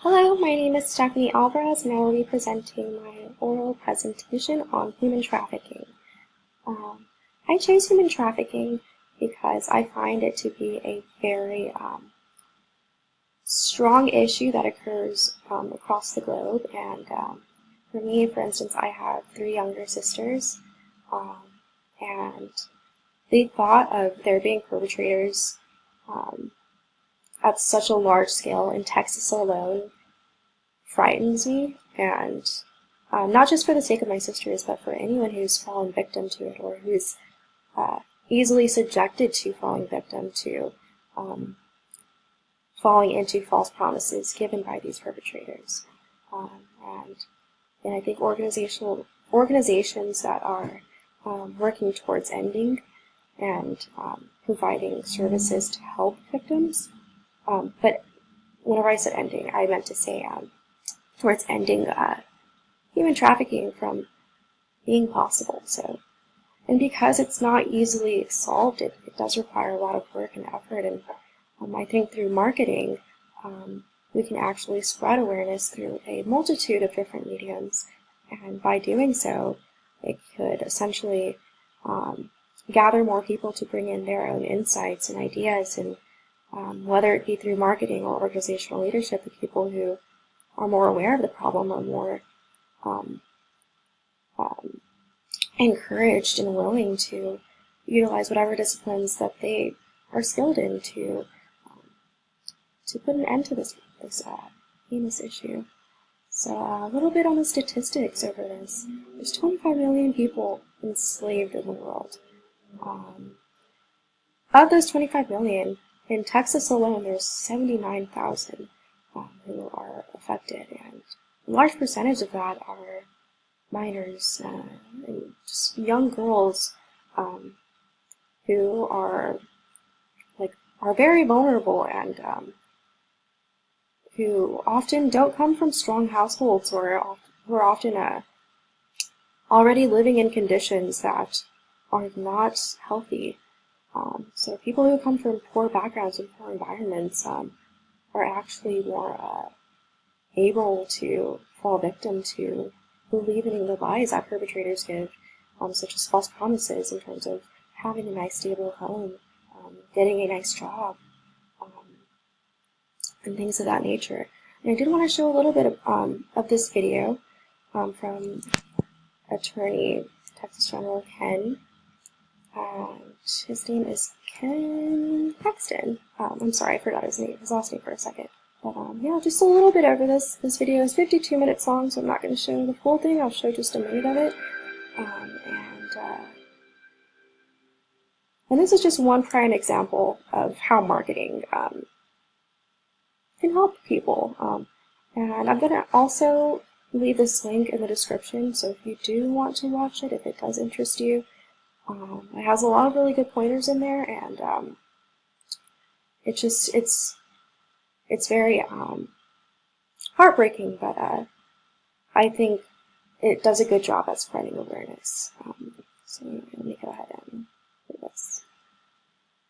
Hello, my name is Stephanie Alvarez, and I will be presenting my oral presentation on human trafficking. I chose human trafficking because I find it to be a very strong issue that occurs across the globe. And for me, for instance, I have 3 younger sisters, and the thought of there being perpetrators at such a large scale in Texas alone frightens me, and not just for the sake of my sisters, but for anyone who's fallen victim to it or who's easily subjected to falling victim to falling into false promises given by these perpetrators. And I think organizations that are working towards ending and providing services to help victims, but whenever I said ending, I meant to say towards ending human trafficking from being possible. And because it's not easily solved, it does require a lot of work and effort. And I think through marketing, we can actually spread awareness through a multitude of different mediums. And by doing so, it could essentially gather more people to bring in their own insights and ideas, and whether it be through marketing or organizational leadership, the people who are more aware of the problem are more encouraged and willing to utilize whatever disciplines that they are skilled in to put an end to this heinous issue. So a little bit on the statistics over this. There's 25 million people enslaved in the world. Of those 25 million, in Texas alone, there's 79,000 who are affected, and a large percentage of that are minors and just young girls who are very vulnerable and who often don't come from strong households or who are often already living in conditions that are not healthy. So people who come from poor backgrounds and poor environments are actually more able to fall victim to believing the lies that perpetrators give, such as false promises in terms of having a nice stable home, getting a nice job, and things of that nature. And I did want to show a little bit of this video from Attorney Texas General Ken. His name is Ken Paxton. I'm sorry, I forgot his last name for a second. But yeah, just a little bit over this. This video is 52 minutes long, so I'm not going to show the full thing. I'll show just a minute of it. And this is just one prime example of how marketing can help people. And I'm going to also leave this link in the description, so if you do want to watch it, if it does interest you, it has a lot of really good pointers in there, and it's very heartbreaking, but I think it does a good job at spreading awareness. So let me go ahead and do this.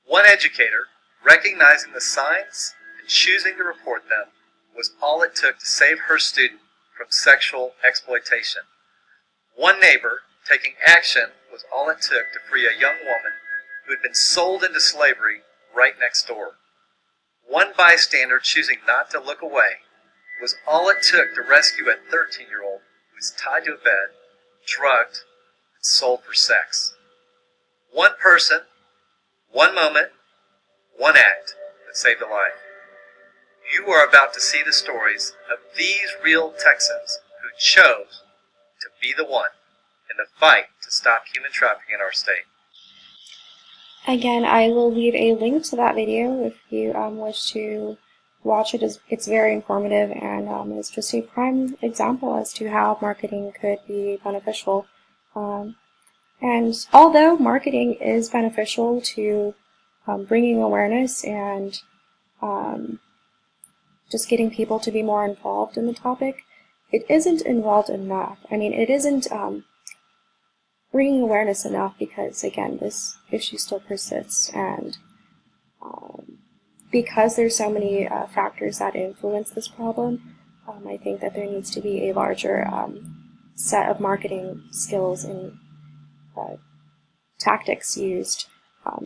One educator, recognizing the signs and choosing to report them, was all it took to save her student from sexual exploitation. One neighbor, taking action, was all it took to free a young woman who had been sold into slavery right next door. One bystander choosing not to look away was all it took to rescue a 13-year-old who was tied to a bed, drugged, and sold for sex. One person, one moment, one act that saved a life. You are about to see the stories of these real Texans who chose to be the one in the fight to stop human trafficking in our state. Again, I will leave a link to that video if you wish to watch it. It's very informative, and it's just a prime example as to how marketing could be beneficial. And although marketing is beneficial to bringing awareness and just getting people to be more involved in the topic, it isn't involved enough. I mean, it isn't bringing awareness enough because, again, this issue still persists, and because there's so many factors that influence this problem, I think that there needs to be a larger set of marketing skills and tactics used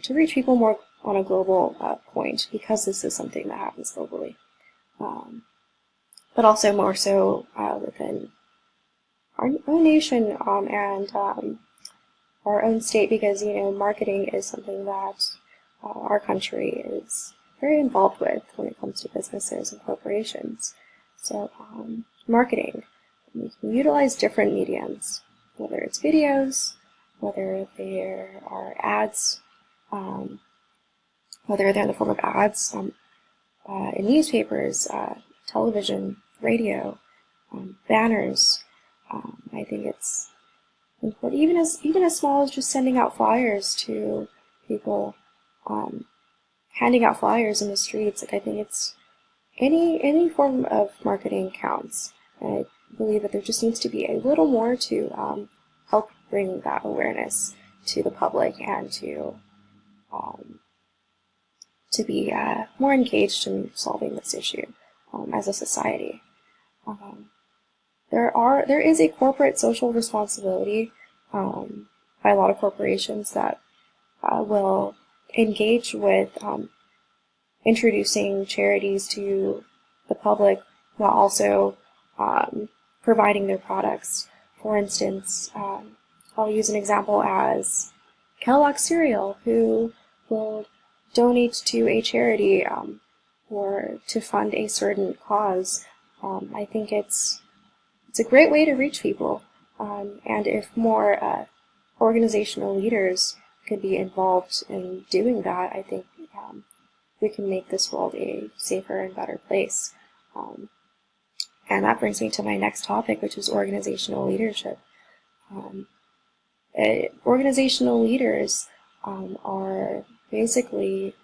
to reach people more on a global point, because this is something that happens globally. But also more so within our own nation and our own state, because, you know, marketing is something that our country is very involved with when it comes to businesses and corporations. So marketing, you can utilize different mediums, whether it's videos, whether there are ads, whether they're in the form of ads in newspapers, television, radio, banners. I think it's important, even as small as just sending out flyers to people, handing out flyers in the streets. Like, I think it's any form of marketing counts. And I believe that there just needs to be a little more to help bring that awareness to the public and to be more engaged in solving this issue as a society. There is a corporate social responsibility by a lot of corporations that will engage with introducing charities to the public while also providing their products. For instance, I'll use an example as Kellogg's cereal, who will donate to a charity or to fund a certain cause. I think it's a great way to reach people, and if more organizational leaders could be involved in doing that, I think we can make this world a safer and better place. And that brings me to my next topic, which is organizational leadership. Organizational leaders are basically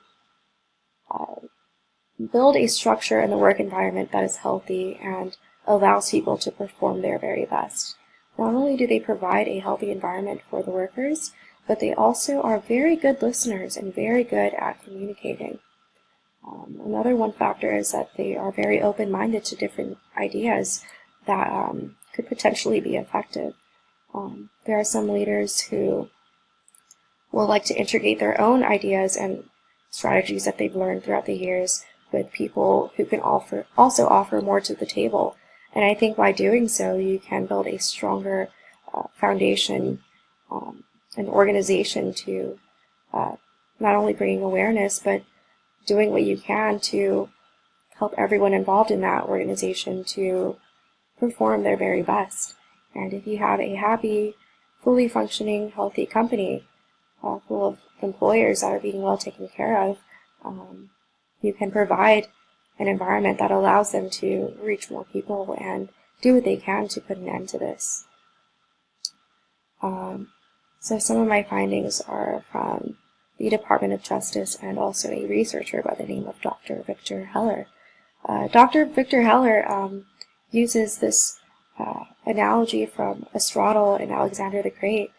build a structure in the work environment that is healthy and allows people to perform their very best. Not only do they provide a healthy environment for the workers, but they also are very good listeners and very good at communicating. Another one factor is that they are very open-minded to different ideas that could potentially be effective. There are some leaders who will like to integrate their own ideas and strategies that they've learned throughout the years with people who can also offer more to the table. And I think by doing so, you can build a stronger foundation and organization to not only bringing awareness, but doing what you can to help everyone involved in that organization to perform their very best. And if you have a happy, fully functioning, healthy company full of employers that are being well taken care of, you can provide an environment that allows them to reach more people and do what they can to put an end to this. So some of my findings are from the Department of Justice and also a researcher by the name of Dr. Victor Heller. Dr. Victor Heller uses this analogy from Aristotle and Alexander the Great.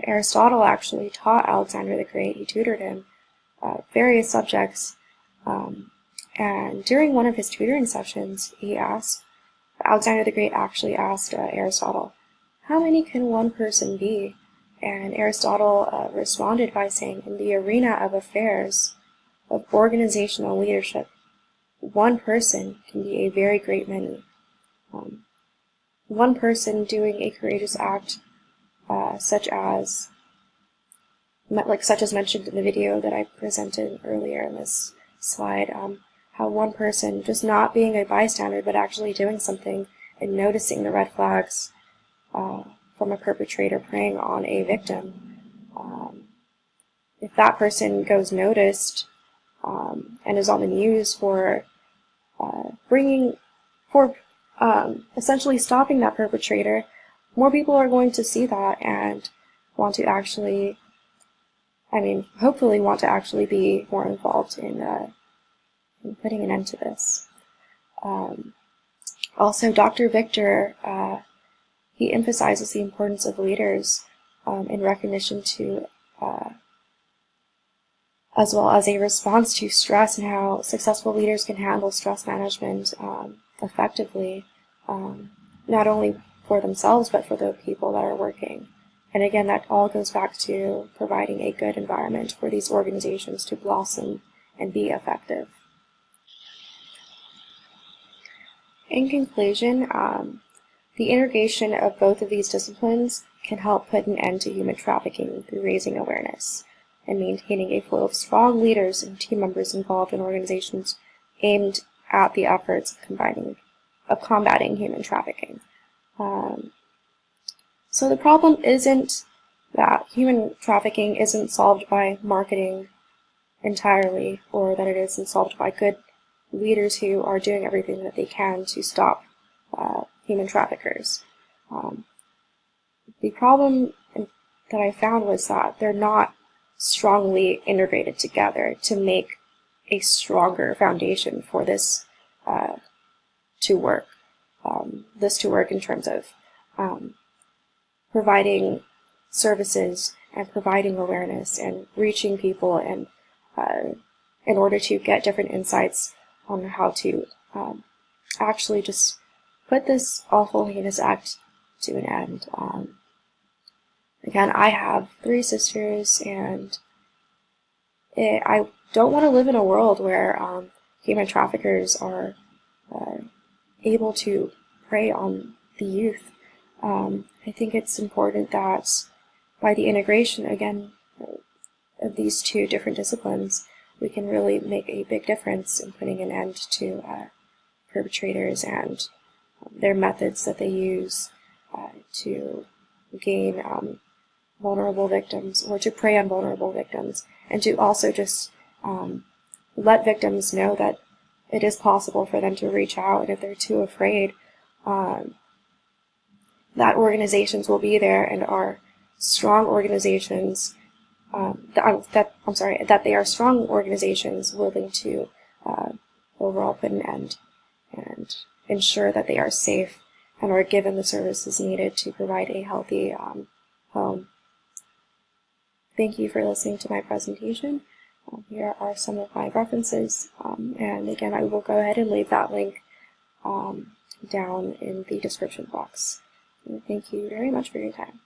Aristotle actually taught Alexander the Great. He tutored him various subjects. And during one of his tutoring sessions, Alexander the Great actually asked Aristotle, "How many can one person be?" And Aristotle responded by saying, "In the arena of affairs, of organizational leadership, one person can be a very great many." One person doing a courageous act, such as mentioned in the video that I presented earlier in this slide, how one person just not being a bystander but actually doing something and noticing the red flags from a perpetrator preying on a victim. If that person goes noticed and is on the news for essentially stopping that perpetrator, more people are going to see that and want to actually, hopefully want to actually be more involved in putting an end to this. Also, Dr. Victor, he emphasizes the importance of leaders in recognition to as well as a response to stress and how successful leaders can handle stress management effectively, not only for themselves but for the people that are working. And again, that all goes back to providing a good environment for these organizations to blossom and be effective. In conclusion, the integration of both of these disciplines can help put an end to human trafficking through raising awareness and maintaining a flow of strong leaders and team members involved in organizations aimed at the efforts of combating human trafficking. So the problem isn't that human trafficking isn't solved by marketing entirely, or that it isn't solved by good leaders who are doing everything that they can to stop human traffickers. The problem that I found was that they're not strongly integrated together to make a stronger foundation for this to work. This to work in terms of providing services and providing awareness and reaching people, and in order to get different insights on how to actually just put this awful, heinous act to an end. Again, I have 3 sisters, and I don't want to live in a world where human traffickers are able to prey on the youth. I think it's important that by the integration, again, of these 2 different disciplines, we can really make a big difference in putting an end to perpetrators and their methods that they use to gain vulnerable victims, or to prey on vulnerable victims, and to also just let victims know that it is possible for them to reach out, and if they're too afraid, that organizations will be there and are strong organizations, that they are strong organizations willing to overall put an end and ensure that they are safe and are given the services needed to provide a healthy home. Thank you for listening to my presentation. Here are some of my references, and again, I will go ahead and leave that link down in the description box. And thank you very much for your time.